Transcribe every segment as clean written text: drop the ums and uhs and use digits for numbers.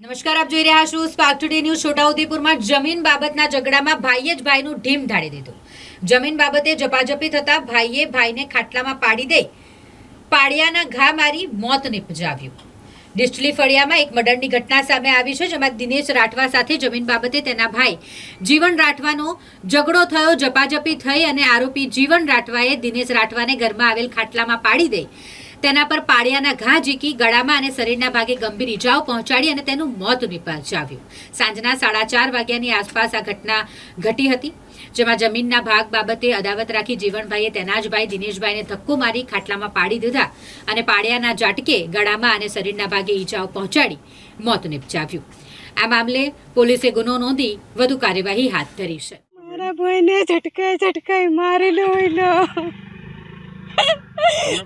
નમસ્કાર, આપ જોઈ રહ્યા છો સ્પાર્ક ટુડે ન્યૂઝ. છોટાઉદેપુરમાં જમીન બાબતના ઝઘડામાં ભાઈએ જ ભાઈનું ઢીમ ઢાળી દીધું. જમીન બાબતે ઝપાઝપી થતા ભાઈએ ભાઈને ખાટલામાં પાડી દઈ પાડિયાના ઘા મારી મોત નિપજાવ્યું. ડિસ્ટલી ફળિયામાં એક મર્ડરની ઘટના સામે આવી છે, જેમાં દિનેશ રાઠવા સાથે જમીન બાબતે તેના ભાઈ જીવન રાઠવાનો ઝઘડો થયો. ઝપાઝપી થઈ અને આરોપી જીવન રાઠવાએ દિનેશ રાઠવાને ઘરમાં આવેલ ખાટલામાં પાડી દઈ તેના પર પાડિયાના ઘા ઝીકી ગળામાં અને શરીરના ભાગે ગંભીર ઈજાઓ પહોંચાડી અને તેનું મોત નિપજાવ્યું. સાંજના 4:30 વાગ્યાની આસપાસ આ ઘટના ઘટી હતી, જેમાં જમીનના ભાગ બાબતે અદાવત રાખી જીવનભાઈએ તેના જ ભાઈ દિનેશભાઈને ધક્કો મારી ખાટલામાં પાડી દીધા અને પાડિયાના ઝાટકે ગળામાં અને શરીરના ભાગે ઈજાઓ પહોંચાડી મોત નિપજાવ્યું. આ મામલે પોલીસે ગુનો નોંધી વધુ કાર્યવાહી હાથ ધરી છે. મારા ભાઈને ઝટકાઈ મારેલો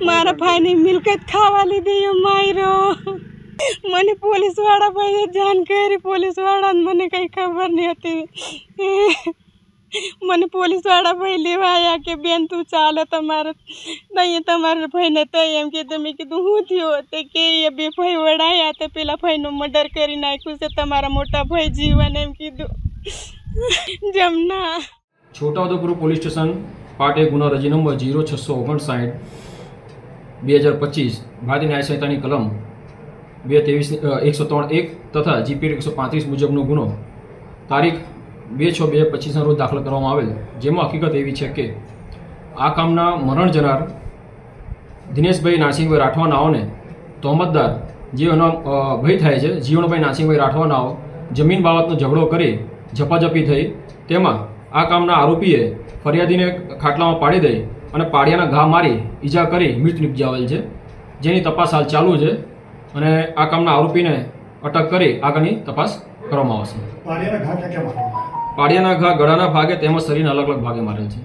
મારા ભાઈની મિલકત ખાવા લીધી માર્યો. મને પોલીસવાળા ભાઈએ જાણ કરી. પોલીસવાળાને મને કંઈ ખબર નહીં હતી. મને પોલીસવાળા ભાઈ લેવા આવ્યા કે બેન તું ચાલો તમારે નહીં તમારા ભાઈને તઈ એમ કીધું. મેં કીધું હું થયો તે કે એ બે ભાઈ વડાયા તો પેલા ભાઈનું મર્ડર કરી નાખ્યું છે તમારા મોટા ભાઈ જીવન એમ કીધું. જમના છોટાઉદેપુર પોલીસ સ્ટેશન પાર્ટ 1 ગુનો રજી નંબર 0659/2025 ભારતીય ન્યાય સંહિતાની કલમ 223 તથા જીપી 135 મુજબનો ગુનો તારીખ 2/6/2025 રોજ દાખલ કરવામાં આવેલ, જેમાં હકીકત એવી છે કે આ કામના મરણ જનાર દિનેશભાઈ નાસિંગભાઈ રાઠવાનાઓને તહોમતદાર જે એનો ભય થાય છે જીવણભાઈ નાસિંગભાઈ રાઠવાનાઓ જમીન બાબતનો ઝઘડો કરી ઝપાઝપી થઈ. તેમાં આ કામના આરોપીએ ફરિયાદીને ખાટલામાં પાડી દઈ અને પાડિયાના ઘા મારી ઈજા કરી મૃત નિપજાવેલ છે, જેની તપાસ હાલ ચાલુ છે અને આ કામના આરોપીને અટક કરી આગળની તપાસ કરવામાં આવશે. પાડિયાના ઘા ગળાના ભાગે તેમજ શરીરના અલગ અલગ ભાગે મારેલ છે.